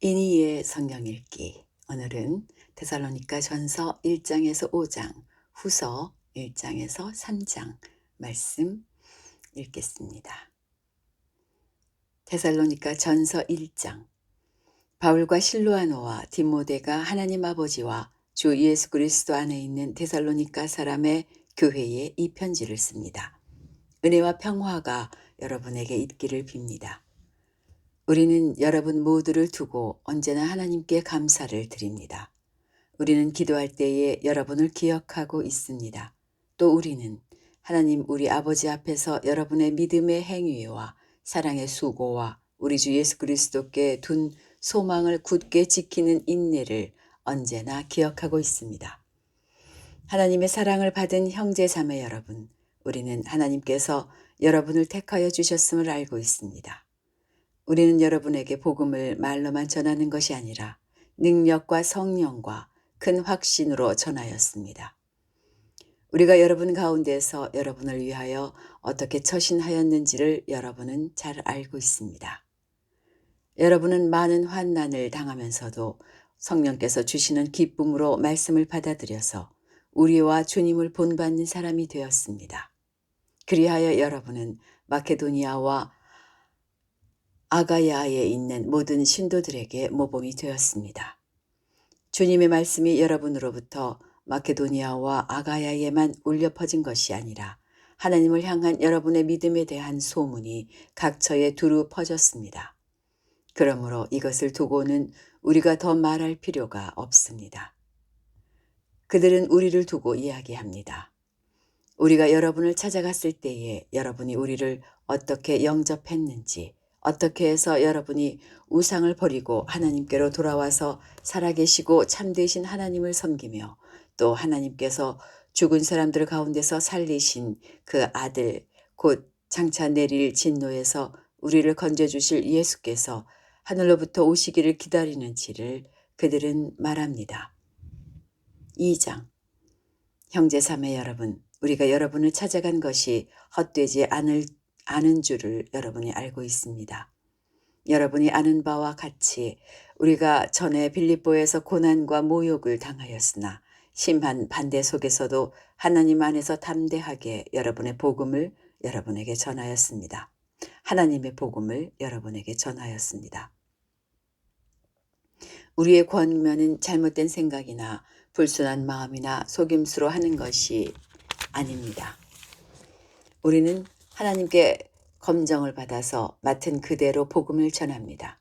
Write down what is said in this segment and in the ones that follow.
이니의 성경 읽기. 오늘은 데살로니가 전서 1장에서 5장, 후서 1장에서 3장 말씀 읽겠습니다. 데살로니가 전서 1장. 바울과 실로아노와 디모데가 하나님 아버지와 주 예수 그리스도 안에 있는 데살로니가 사람의 교회에 이 편지를 씁니다. 은혜와 평화가 여러분에게 있기를 빕니다. 우리는 여러분 모두를 두고 언제나 하나님께 감사를 드립니다. 우리는 기도할 때에 여러분을 기억하고 있습니다. 또 우리는 하나님 우리 아버지 앞에서 여러분의 믿음의 행위와 사랑의 수고와 우리 주 예수 그리스도께 둔 소망을 굳게 지키는 인내를 언제나 기억하고 있습니다. 하나님의 사랑을 받은 형제 자매 여러분, 우리는 하나님께서 여러분을 택하여 주셨음을 알고 있습니다. 우리는 여러분에게 복음을 말로만 전하는 것이 아니라 능력과 성령과 큰 확신으로 전하였습니다. 우리가 여러분 가운데서 여러분을 위하여 어떻게 처신하였는지를 여러분은 잘 알고 있습니다. 여러분은 많은 환난을 당하면서도 성령께서 주시는 기쁨으로 말씀을 받아들여서 우리와 주님을 본받는 사람이 되었습니다. 그리하여 여러분은 마케도니아와 아가야에 있는 모든 신도들에게 모범이 되었습니다. 주님의 말씀이 여러분으로부터 마케도니아와 아가야에만 울려 퍼진 것이 아니라 하나님을 향한 여러분의 믿음에 대한 소문이 각처에 두루 퍼졌습니다. 그러므로 이것을 두고는 우리가 더 말할 필요가 없습니다. 그들은 우리를 두고 이야기합니다. 우리가 여러분을 찾아갔을 때에 여러분이 우리를 어떻게 영접했는지, 어떻게 해서 여러분이 우상을 버리고 하나님께로 돌아와서 살아계시고 참되신 하나님을 섬기며 또 하나님께서 죽은 사람들 가운데서 살리신 그 아들 곧 장차 내릴 진노에서 우리를 건져주실 예수께서 하늘로부터 오시기를 기다리는지를 그들은 말합니다. 2장. 형제자매 여러분, 우리가 여러분을 찾아간 것이 헛되지 않은 줄을 여러분이 알고 있습니다. 여러분이 아는 바와 같이 우리가 전에 빌립보에서 고난과 모욕을 당하였으나 심한 반대 속에서도 하나님 안에서 담대하게 여러분의 복음을 여러분에게 전하였습니다. 하나님의 복음을 여러분에게 전하였습니다. 우리의 권면은 잘못된 생각이나 불순한 마음이나 속임수로 하는 것이 아닙니다. 우리는 하나님께 검정을 받아서 맡은 그대로 복음을 전합니다.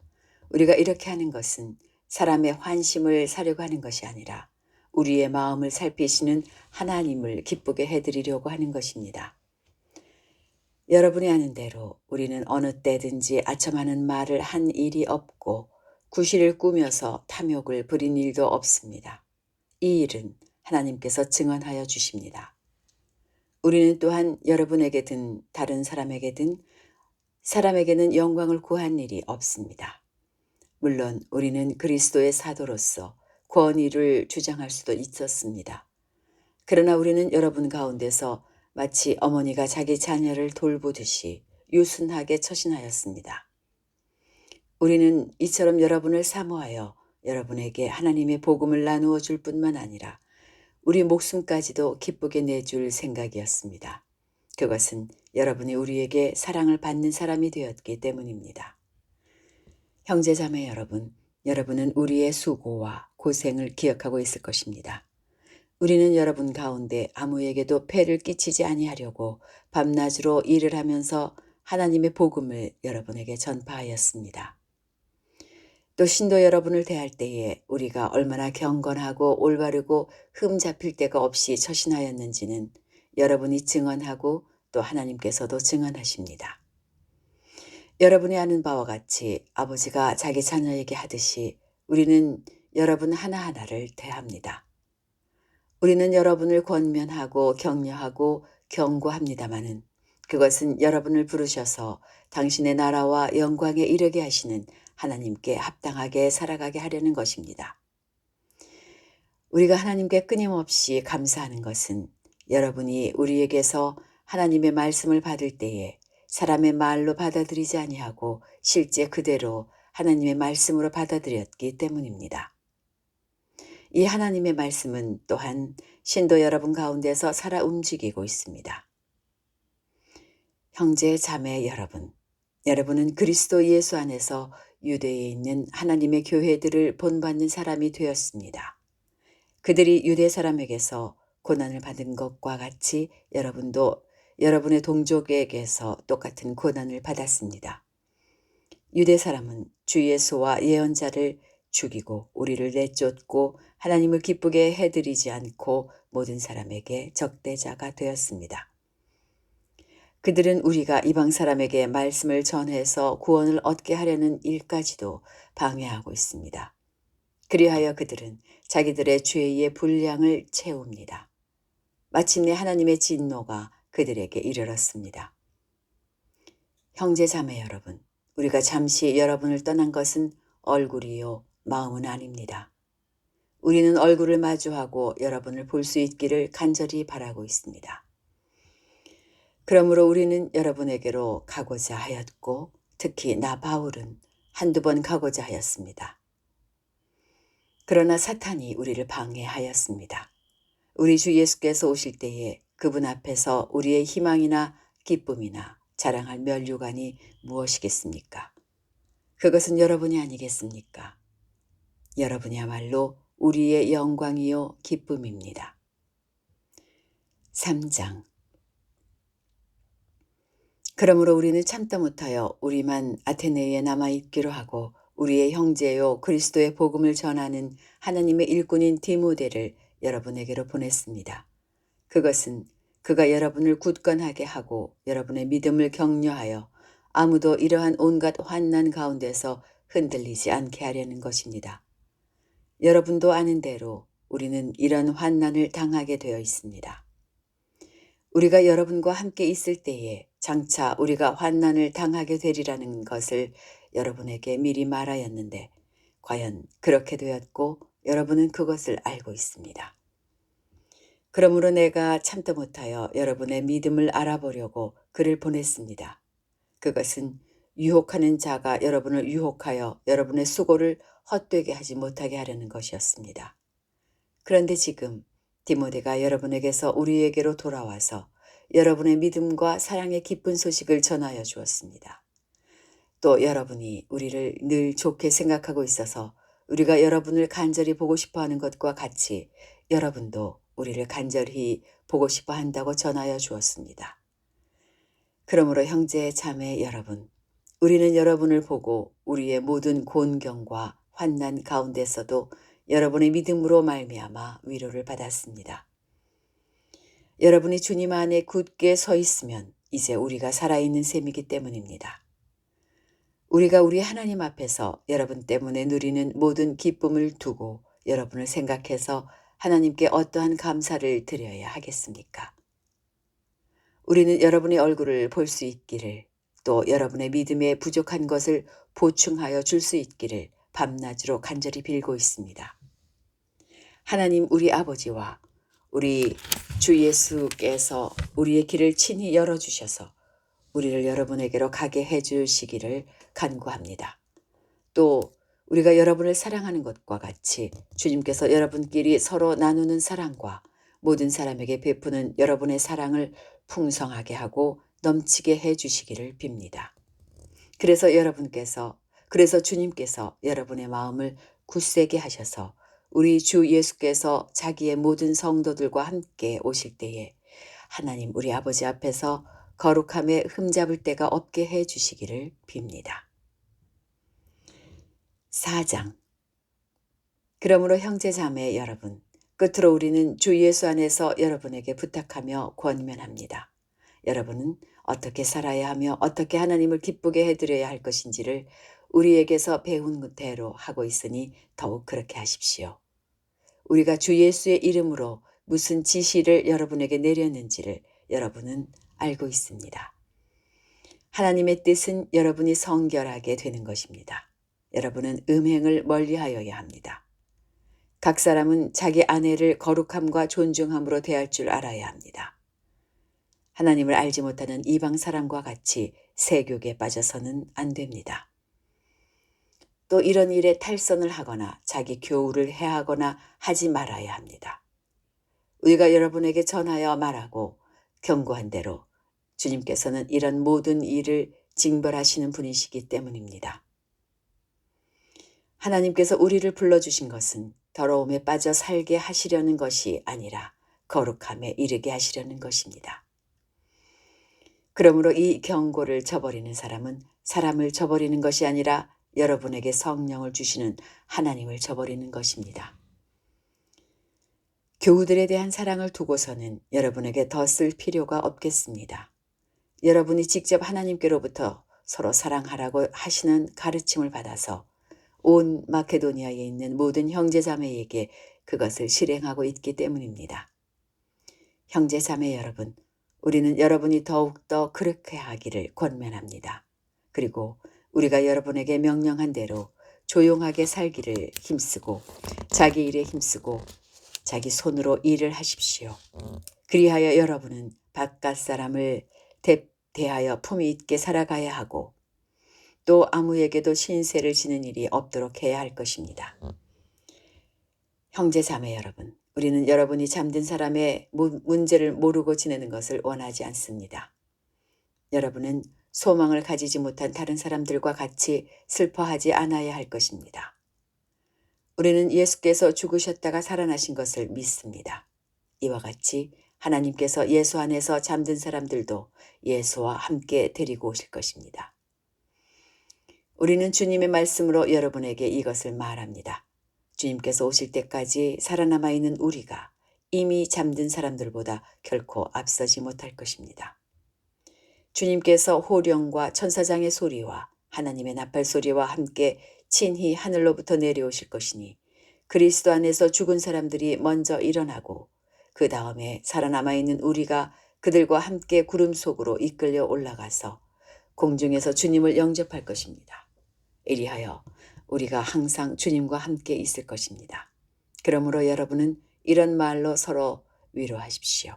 우리가 이렇게 하는 것은 사람의 환심을 사려고 하는 것이 아니라 우리의 마음을 살피시는 하나님을 기쁘게 해드리려고 하는 것입니다. 여러분이 아는 대로 우리는 어느 때든지 아첨하는 말을 한 일이 없고 구실을 꾸며서 탐욕을 부린 일도 없습니다. 이 일은 하나님께서 증언하여 주십니다. 우리는 또한 여러분에게든 다른 사람에게는 영광을 구한 일이 없습니다. 물론 우리는 그리스도의 사도로서 권위를 주장할 수도 있었습니다. 그러나 우리는 여러분 가운데서 마치 어머니가 자기 자녀를 돌보듯이 유순하게 처신하였습니다. 우리는 이처럼 여러분을 사모하여 여러분에게 하나님의 복음을 나누어 줄 뿐만 아니라 우리 목숨까지도 기쁘게 내줄 생각이었습니다. 그것은 여러분이 우리에게 사랑을 받는 사람이 되었기 때문입니다. 형제자매 여러분, 여러분은 우리의 수고와 고생을 기억하고 있을 것입니다. 우리는 여러분 가운데 아무에게도 폐를 끼치지 아니하려고 밤낮으로 일을 하면서 하나님의 복음을 여러분에게 전파하였습니다. 또 신도 여러분을 대할 때에 우리가 얼마나 경건하고 올바르고 흠 잡힐 데가 없이 처신하였는지는 여러분이 증언하고 또 하나님께서도 증언하십니다. 여러분이 아는 바와 같이 아버지가 자기 자녀에게 하듯이 우리는 여러분 하나하나를 대합니다. 우리는 여러분을 권면하고 격려하고 경고합니다마는 그것은 여러분을 부르셔서 당신의 나라와 영광에 이르게 하시는 하나님께 합당하게 살아가게 하려는 것입니다. 우리가 하나님께 끊임없이 감사하는 것은 여러분이 우리에게서 하나님의 말씀을 받을 때에 사람의 말로 받아들이지 아니하고 실제 그대로 하나님의 말씀으로 받아들였기 때문입니다. 이 하나님의 말씀은 또한 신도 여러분 가운데서 살아 움직이고 있습니다. 형제 자매 여러분, 여러분은 그리스도 예수 안에서 유대에 있는 하나님의 교회들을 본받는 사람이 되었습니다. 그들이 유대 사람에게서 고난을 받은 것과 같이 여러분도 여러분의 동족에게서 똑같은 고난을 받았습니다. 유대 사람은 주 예수와 예언자를 죽이고 우리를 내쫓고 하나님을 기쁘게 해드리지 않고 모든 사람에게 적대자가 되었습니다. 그들은 우리가 이방 사람에게 말씀을 전해서 구원을 얻게 하려는 일까지도 방해하고 있습니다. 그리하여 그들은 자기들의 죄의 분량을 채웁니다. 마침내 하나님의 진노가 그들에게 이르렀습니다. 형제 자매 여러분, 우리가 잠시 여러분을 떠난 것은 얼굴이요 마음은 아닙니다. 우리는 얼굴을 마주하고 여러분을 볼 수 있기를 간절히 바라고 있습니다. 그러므로 우리는 여러분에게로 가고자 하였고 특히 나 바울은 한두 번 가고자 하였습니다. 그러나 사탄이 우리를 방해하였습니다. 우리 주 예수께서 오실 때에 그분 앞에서 우리의 희망이나 기쁨이나 자랑할 면류관이 무엇이겠습니까? 그것은 여러분이 아니겠습니까? 여러분이야말로 우리의 영광이요 기쁨입니다. 3장. 그러므로 우리는 참다 못하여 우리만 아테네에 남아있기로 하고 우리의 형제요 그리스도의 복음을 전하는 하나님의 일꾼인 디모데를 여러분에게로 보냈습니다. 그것은 그가 여러분을 굳건하게 하고 여러분의 믿음을 격려하여 아무도 이러한 온갖 환난 가운데서 흔들리지 않게 하려는 것입니다. 여러분도 아는 대로 우리는 이런 환난을 당하게 되어 있습니다. 우리가 여러분과 함께 있을 때에 장차 우리가 환난을 당하게 되리라는 것을 여러분에게 미리 말하였는데 과연 그렇게 되었고 여러분은 그것을 알고 있습니다. 그러므로 내가 참다 못하여 여러분의 믿음을 알아보려고 그를 보냈습니다. 그것은 유혹하는 자가 여러분을 유혹하여 여러분의 수고를 헛되게 하지 못하게 하려는 것이었습니다. 그런데 지금 디모데가 여러분에게서 우리에게로 돌아와서 여러분의 믿음과 사랑의 기쁜 소식을 전하여 주었습니다. 또 여러분이 우리를 늘 좋게 생각하고 있어서 우리가 여러분을 간절히 보고 싶어 하는 것과 같이 여러분도 우리를 간절히 보고 싶어 한다고 전하여 주었습니다. 그러므로 형제 자매 여러분, 우리는 여러분을 보고 우리의 모든 곤경과 환난 가운데서도 여러분의 믿음으로 말미암아 위로를 받았습니다. 여러분이 주님 안에 굳게 서 있으면 이제 우리가 살아있는 셈이기 때문입니다. 우리가 우리 하나님 앞에서 여러분 때문에 누리는 모든 기쁨을 두고 여러분을 생각해서 하나님께 어떠한 감사를 드려야 하겠습니까? 우리는 여러분의 얼굴을 볼 수 있기를 또 여러분의 믿음에 부족한 것을 보충하여 줄 수 있기를 밤낮으로 간절히 빌고 있습니다. 하나님 우리 아버지와 우리 주 예수께서 우리의 길을 친히 열어주셔서 우리를 여러분에게로 가게 해주시기를 간구합니다. 또 우리가 여러분을 사랑하는 것과 같이 주님께서 여러분끼리 서로 나누는 사랑과 모든 사람에게 베푸는 여러분의 사랑을 풍성하게 하고 넘치게 해주시기를 빕니다. 그래서 주님께서 여러분의 마음을 굳세게 하셔서 우리 주 예수께서 자기의 모든 성도들과 함께 오실 때에 하나님 우리 아버지 앞에서 거룩함에 흠잡을 데가 없게 해주시기를 빕니다. 4장. 그러므로 형제 자매 여러분, 끝으로 우리는 주 예수 안에서 여러분에게 부탁하며 권면합니다. 여러분은 어떻게 살아야 하며 어떻게 하나님을 기쁘게 해드려야 할 것인지를 우리에게서 배운 대로 하고 있으니 더욱 그렇게 하십시오. 우리가 주 예수의 이름으로 무슨 지시를 여러분에게 내렸는지를 여러분은 알고 있습니다. 하나님의 뜻은 여러분이 성결하게 되는 것입니다. 여러분은 음행을 멀리하여야 합니다. 각 사람은 자기 아내를 거룩함과 존중함으로 대할 줄 알아야 합니다. 하나님을 알지 못하는 이방 사람과 같이 세욕에 빠져서는 안 됩니다. 또 이런 일에 탈선을 하거나 자기 교우를 해하거나 하지 말아야 합니다. 우리가 여러분에게 전하여 말하고 경고한 대로 주님께서는 이런 모든 일을 징벌하시는 분이시기 때문입니다. 하나님께서 우리를 불러주신 것은 더러움에 빠져 살게 하시려는 것이 아니라 거룩함에 이르게 하시려는 것입니다. 그러므로 이 경고를 저버리는 사람은 사람을 저버리는 것이 아니라 여러분에게 성령을 주시는 하나님을 저버리는 것입니다. 교우들에 대한 사랑을 두고서는 여러분에게 더 쓸 필요가 없겠습니다. 여러분이 직접 하나님께로부터 서로 사랑하라고 하시는 가르침을 받아서 온 마케도니아에 있는 모든 형제자매에게 그것을 실행하고 있기 때문입니다. 형제자매 여러분, 우리는 여러분이 더욱더 그렇게 하기를 권면합니다. 그리고 우리가 여러분에게 명령한 대로 조용하게 살기를 힘쓰고 자기 일에 힘쓰고 자기 손으로 일을 하십시오. 그리하여 여러분은 바깥 사람을 대하여 품위 있게 살아가야 하고 또 아무에게도 신세를 지는 일이 없도록 해야 할 것입니다. 형제 자매 여러분, 우리는 여러분이 잠든 사람의 문제를 모르고 지내는 것을 원하지 않습니다. 여러분은 소망을 가지지 못한 다른 사람들과 같이 슬퍼하지 않아야 할 것입니다. 우리는 예수께서 죽으셨다가 살아나신 것을 믿습니다. 이와 같이 하나님께서 예수 안에서 잠든 사람들도 예수와 함께 데리고 오실 것입니다. 우리는 주님의 말씀으로 여러분에게 이것을 말합니다. 주님께서 오실 때까지 살아남아 있는 우리가 이미 잠든 사람들보다 결코 앞서지 못할 것입니다. 주님께서 호령과 천사장의 소리와 하나님의 나팔 소리와 함께 친히 하늘로부터 내려오실 것이니 그리스도 안에서 죽은 사람들이 먼저 일어나고 그 다음에 살아남아 있는 우리가 그들과 함께 구름 속으로 이끌려 올라가서 공중에서 주님을 영접할 것입니다. 이리하여 우리가 항상 주님과 함께 있을 것입니다. 그러므로 여러분은 이런 말로 서로 위로하십시오.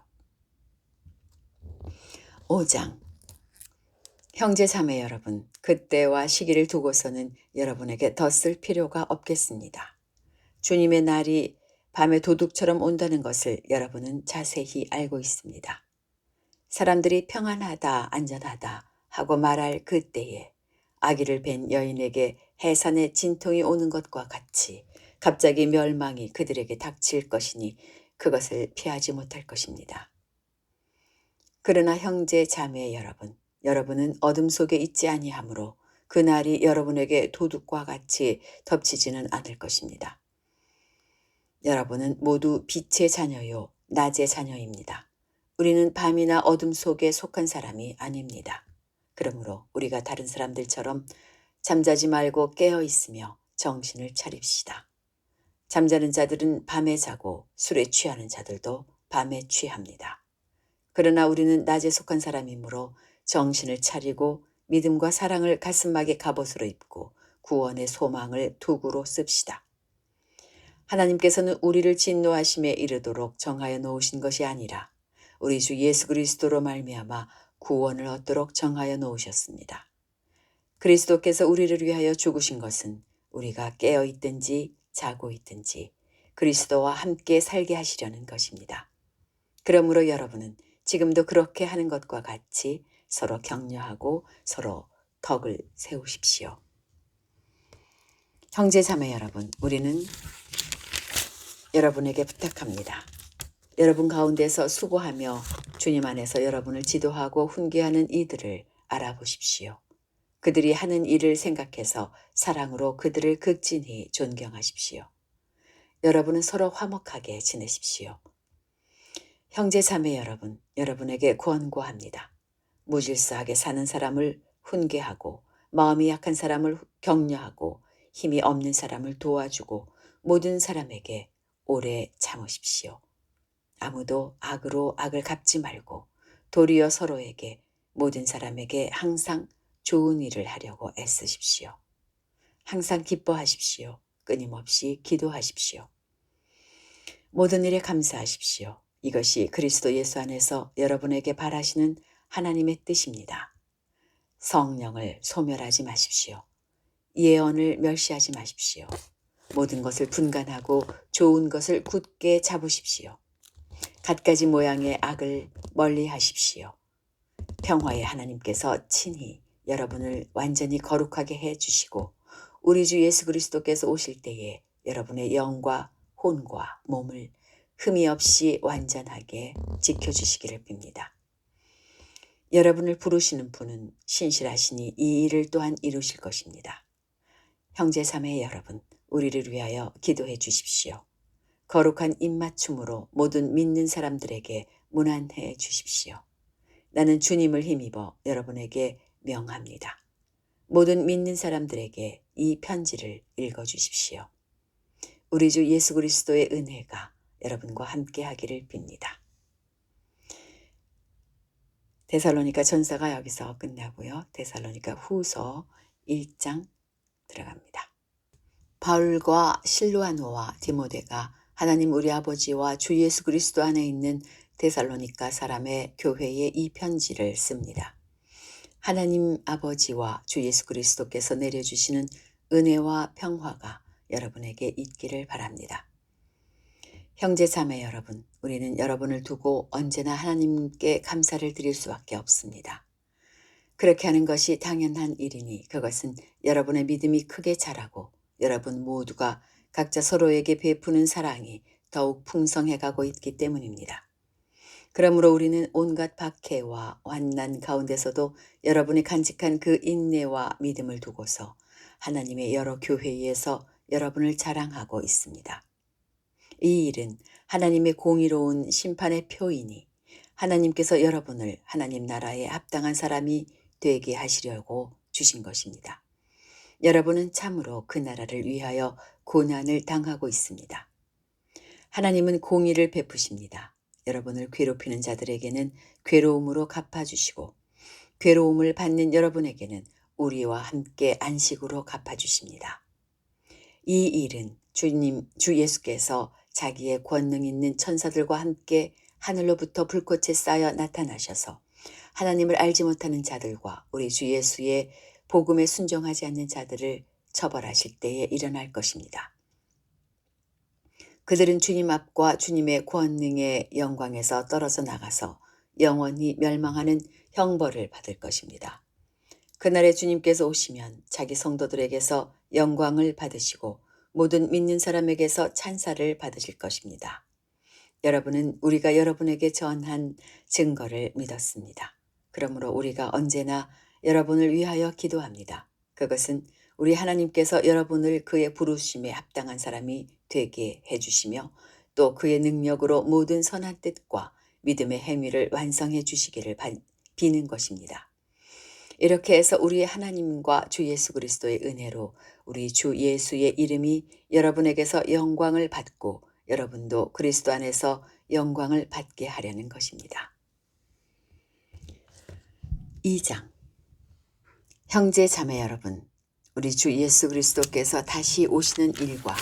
5장 형제 자매 여러분, 그때와 시기를 두고서는 여러분에게 더 쓸 필요가 없겠습니다. 주님의 날이 밤에 도둑처럼 온다는 것을 여러분은 자세히 알고 있습니다. 사람들이 평안하다, 안전하다 하고 말할 그때에 아기를 뵌 여인에게 해산의 진통이 오는 것과 같이 갑자기 멸망이 그들에게 닥칠 것이니 그것을 피하지 못할 것입니다. 그러나 형제 자매 여러분, 여러분은 어둠 속에 있지 아니하므로 그 날이 여러분에게 도둑과 같이 덮치지는 않을 것입니다. 여러분은 모두 빛의 자녀요, 낮의 자녀입니다. 우리는 밤이나 어둠 속에 속한 사람이 아닙니다. 그러므로 우리가 다른 사람들처럼 잠자지 말고 깨어 있으며 정신을 차립시다. 잠자는 자들은 밤에 자고 술에 취하는 자들도 밤에 취합니다. 그러나 우리는 낮에 속한 사람이므로 정신을 차리고 믿음과 사랑을 가슴막에 갑옷으로 입고 구원의 소망을 도구로 씁시다. 하나님께서는 우리를 진노하심에 이르도록 정하여 놓으신 것이 아니라 우리 주 예수 그리스도로 말미암아 구원을 얻도록 정하여 놓으셨습니다. 그리스도께서 우리를 위하여 죽으신 것은 우리가 깨어 있든지 자고 있든지 그리스도와 함께 살게 하시려는 것입니다. 그러므로 여러분은 지금도 그렇게 하는 것과 같이 서로 격려하고 서로 덕을 세우십시오. 형제 자매 여러분, 우리는 여러분에게 부탁합니다. 여러분 가운데서 수고하며 주님 안에서 여러분을 지도하고 훈계하는 이들을 알아보십시오. 그들이 하는 일을 생각해서 사랑으로 그들을 극진히 존경하십시오. 여러분은 서로 화목하게 지내십시오. 형제 자매 여러분, 여러분에게 권고합니다. 무질서하게 사는 사람을 훈계하고 마음이 약한 사람을 격려하고 힘이 없는 사람을 도와주고 모든 사람에게 오래 참으십시오. 아무도 악으로 악을 갚지 말고 도리어 서로에게 모든 사람에게 항상 좋은 일을 하려고 애쓰십시오. 항상 기뻐하십시오. 끊임없이 기도하십시오. 모든 일에 감사하십시오. 이것이 그리스도 예수 안에서 여러분에게 바라시는 하나님의 뜻입니다. 성령을 소멸하지 마십시오. 예언을 멸시하지 마십시오. 모든 것을 분간하고 좋은 것을 굳게 잡으십시오. 갖가지 모양의 악을 멀리 하십시오. 평화의 하나님께서 친히 여러분을 완전히 거룩하게 해 주시고 우리 주 예수 그리스도께서 오실 때에 여러분의 영과 혼과 몸을 흠이 없이 완전하게 지켜주시기를 빕니다. 여러분을 부르시는 분은 신실하시니 이 일을 또한 이루실 것입니다. 형제자매 여러분, 우리를 위하여 기도해 주십시오. 거룩한 입맞춤으로 모든 믿는 사람들에게 문안해 주십시오. 나는 주님을 힘입어 여러분에게 명합니다. 모든 믿는 사람들에게 이 편지를 읽어 주십시오. 우리 주 예수 그리스도의 은혜가 여러분과 함께 하기를 빕니다. 데살로니가 전서가 여기서 끝나고요. 데살로니가 후서 1장 들어갑니다. 바울과 실로아노와 디모데가 하나님 우리 아버지와 주 예수 그리스도 안에 있는 데살로니가 사람의 교회에 이 편지를 씁니다. 하나님 아버지와 주 예수 그리스도께서 내려주시는 은혜와 평화가 여러분에게 있기를 바랍니다. 형제 자매 여러분, 우리는 여러분을 두고 언제나 하나님께 감사를 드릴 수밖에 없습니다. 그렇게 하는 것이 당연한 일이니 그것은 여러분의 믿음이 크게 자라고 여러분 모두가 각자 서로에게 베푸는 사랑이 더욱 풍성해 가고 있기 때문입니다. 그러므로 우리는 온갖 박해와 환난 가운데서도 여러분이 간직한 그 인내와 믿음을 두고서 하나님의 여러 교회에서 여러분을 자랑하고 있습니다. 이 일은 하나님의 공의로운 심판의 표이니 하나님께서 여러분을 하나님 나라에 합당한 사람이 되게 하시려고 주신 것입니다. 여러분은 참으로 그 나라를 위하여 고난을 당하고 있습니다. 하나님은 공의를 베푸십니다. 여러분을 괴롭히는 자들에게는 괴로움으로 갚아주시고 괴로움을 받는 여러분에게는 우리와 함께 안식으로 갚아주십니다. 이 일은 주 예수께서 자기의 권능 있는 천사들과 함께 하늘로부터 불꽃에 쌓여 나타나셔서 하나님을 알지 못하는 자들과 우리 주 예수의 복음에 순종하지 않는 자들을 처벌하실 때에 일어날 것입니다. 그들은 주님 앞과 주님의 권능의 영광에서 떨어져 나가서 영원히 멸망하는 형벌을 받을 것입니다. 그날에 주님께서 오시면 자기 성도들에게서 영광을 받으시고 모든 믿는 사람에게서 찬사를 받으실 것입니다. 여러분은 우리가 여러분에게 전한 증거를 믿었습니다. 그러므로 우리가 언제나 여러분을 위하여 기도합니다. 그것은 우리 하나님께서 여러분을 그의 부르심에 합당한 사람이 되게 해주시며 또 그의 능력으로 모든 선한 뜻과 믿음의 행위를 완성해 주시기를 비는 것입니다. 이렇게 해서 우리 하나님과 주 예수 그리스도의 은혜로 우리 주 예수의 이름이 여러분에게서 영광을 받고 여러분도 그리스도 안에서 영광을 받게 하려는 것입니다. 2장 형제 자매 여러분, 우리 주 예수 그리스도께서 다시 오시는 일과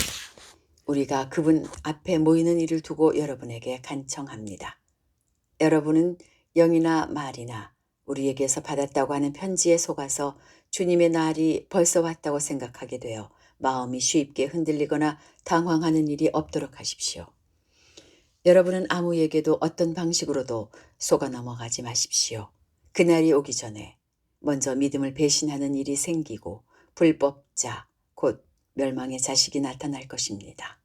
우리가 그분 앞에 모이는 일을 두고 여러분에게 간청합니다. 여러분은 영이나 말이나 우리에게서 받았다고 하는 편지에 속아서 주님의 날이 벌써 왔다고 생각하게 되어 마음이 쉽게 흔들리거나 당황하는 일이 없도록 하십시오. 여러분은 아무에게도 어떤 방식으로도 속아 넘어가지 마십시오. 그날이 오기 전에 먼저 믿음을 배신하는 일이 생기고 불법자, 곧 멸망의 자식이 나타날 것입니다.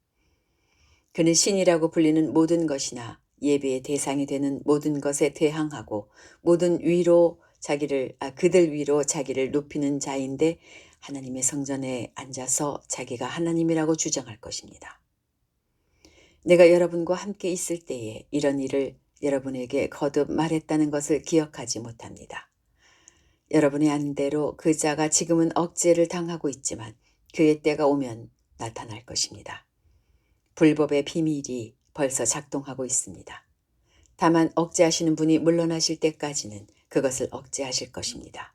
그는 신이라고 불리는 모든 것이나 예배의 대상이 되는 모든 것에 대항하고 모든 위로 그들 위로 자기를 높이는 자인데 하나님의 성전에 앉아서 자기가 하나님이라고 주장할 것입니다. 내가 여러분과 함께 있을 때에 이런 일을 여러분에게 거듭 말했다는 것을 기억하지 못합니다. 여러분의 안대로 그 자가 지금은 억제를 당하고 있지만 그의 때가 오면 나타날 것입니다. 불법의 비밀이 벌써 작동하고 있습니다. 다만 억제하시는 분이 물러나실 때까지는 그것을 억제하실 것입니다.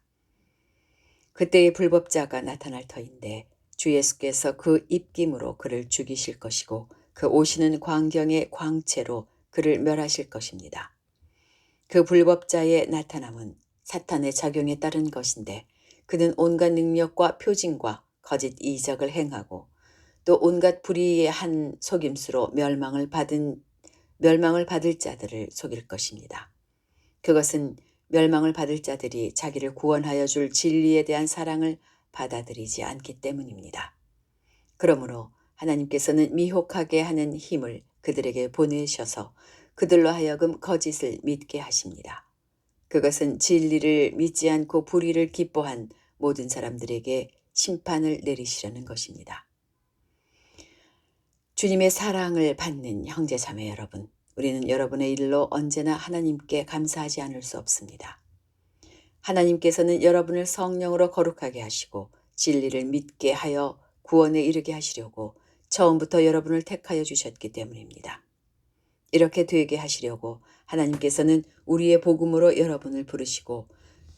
그때의 불법자가 나타날 터인데 주 예수께서 그 입김으로 그를 죽이실 것이고 그 오시는 광경의 광채로 그를 멸하실 것입니다. 그 불법자의 나타남은 사탄의 작용에 따른 것인데 그는 온갖 능력과 표징과 거짓 이적을 행하고 또 온갖 불의의 한 속임수로 멸망을 받을 자들을 속일 것입니다. 그것은 멸망을 받을 자들이 자기를 구원하여 줄 진리에 대한 사랑을 받아들이지 않기 때문입니다. 그러므로 하나님께서는 미혹하게 하는 힘을 그들에게 보내셔서 그들로 하여금 거짓을 믿게 하십니다. 그것은 진리를 믿지 않고 불의를 기뻐한 모든 사람들에게 심판을 내리시려는 것입니다. 주님의 사랑을 받는 형제 자매 여러분, 우리는 여러분의 일로 언제나 하나님께 감사하지 않을 수 없습니다. 하나님께서는 여러분을 성령으로 거룩하게 하시고 진리를 믿게 하여 구원에 이르게 하시려고 처음부터 여러분을 택하여 주셨기 때문입니다. 이렇게 되게 하시려고 하나님께서는 우리의 복음으로 여러분을 부르시고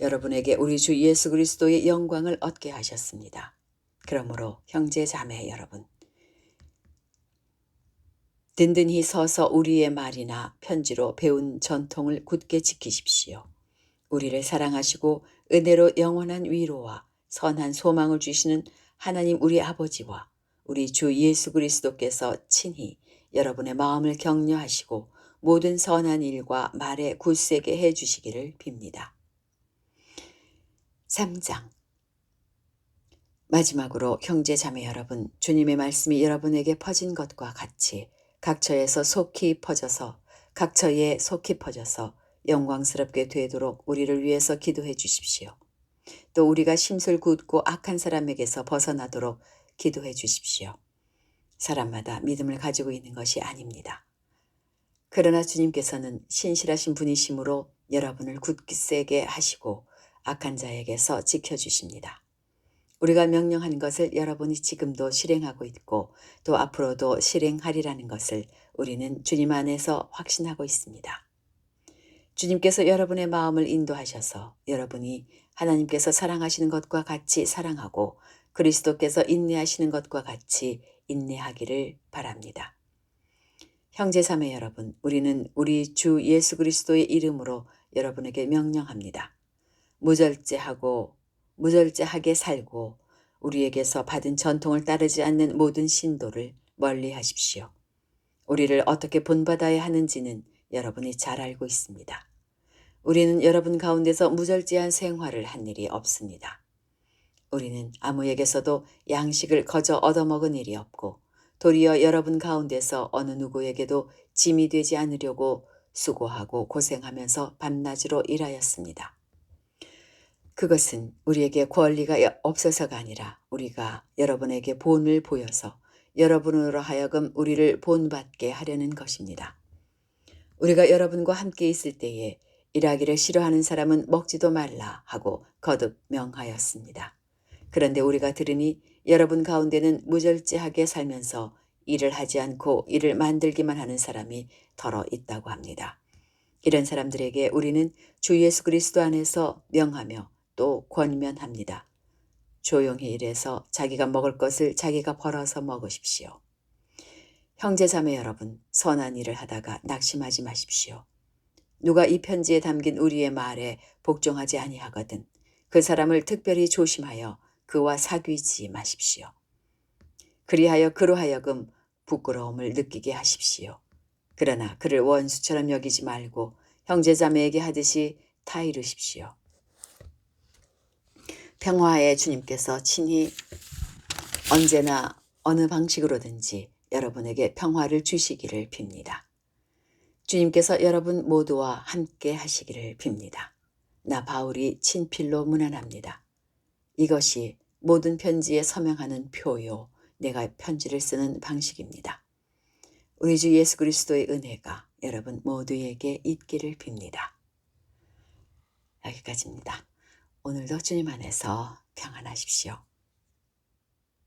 여러분에게 우리 주 예수 그리스도의 영광을 얻게 하셨습니다. 그러므로 형제 자매 여러분, 든든히 서서 우리의 말이나 편지로 배운 전통을 굳게 지키십시오. 우리를 사랑하시고 은혜로 영원한 위로와 선한 소망을 주시는 하나님 우리 아버지와 우리 주 예수 그리스도께서 친히 여러분의 마음을 격려하시고 모든 선한 일과 말에 굳세게 해주시기를 빕니다. 3장. 마지막으로 형제 자매 여러분, 주님의 말씀이 여러분에게 퍼진 것과 같이 각처에 속히 퍼져서 영광스럽게 되도록 우리를 위해서 기도해 주십시오. 또 우리가 심술 굳고 악한 사람에게서 벗어나도록 기도해 주십시오. 사람마다 믿음을 가지고 있는 것이 아닙니다. 그러나 주님께서는 신실하신 분이심으로 여러분을 굳세게 하시고 악한 자에게서 지켜주십니다. 우리가 명령하는 것을 여러분이 지금도 실행하고 있고 또 앞으로도 실행하리라는 것을 우리는 주님 안에서 확신하고 있습니다. 주님께서 여러분의 마음을 인도하셔서 여러분이 하나님께서 사랑하시는 것과 같이 사랑하고 그리스도께서 인내하시는 것과 같이 인내하기를 바랍니다. 형제 자매 여러분, 우리는 우리 주 예수 그리스도의 이름으로 여러분에게 명령합니다. 무절제하게 살고 우리에게서 받은 전통을 따르지 않는 모든 신도를 멀리 하십시오. 우리를 어떻게 본받아야 하는지는 여러분이 잘 알고 있습니다. 우리는 여러분 가운데서 무절제한 생활을 한 일이 없습니다. 우리는 아무에게서도 양식을 거저 얻어먹은 일이 없고 도리어 여러분 가운데서 어느 누구에게도 짐이 되지 않으려고 수고하고 고생하면서 밤낮으로 일하였습니다. 그것은 우리에게 권리가 없어서가 아니라 우리가 여러분에게 본을 보여서 여러분으로 하여금 우리를 본받게 하려는 것입니다. 우리가 여러분과 함께 있을 때에 일하기를 싫어하는 사람은 먹지도 말라 하고 거듭 명하였습니다. 그런데 우리가 들으니 여러분 가운데는 무절제하게 살면서 일을 하지 않고 일을 만들기만 하는 사람이 더러 있다고 합니다. 이런 사람들에게 우리는 주 예수 그리스도 안에서 명하며 또 권면합니다. 조용히 일해서 자기가 먹을 것을 자기가 벌어서 먹으십시오. 형제 자매 여러분, 선한 일을 하다가 낙심하지 마십시오. 누가 이 편지에 담긴 우리의 말에 복종하지 아니하거든 그 사람을 특별히 조심하여 그와 사귀지 마십시오. 그리하여 그로 하여금 부끄러움을 느끼게 하십시오. 그러나 그를 원수처럼 여기지 말고 형제자매에게 하듯이 타이르십시오. 평화의 주님께서 친히 언제나 어느 방식으로든지 여러분에게 평화를 주시기를 빕니다. 주님께서 여러분 모두와 함께 하시기를 빕니다. 나 바울이 친필로 문안합니다. 이것이 모든 편지에 서명하는 표요, 내가 편지를 쓰는 방식입니다. 우리 주 예수 그리스도의 은혜가 여러분 모두에게 있기를 빕니다. 여기까지입니다. 오늘도 주님 안에서 평안하십시오.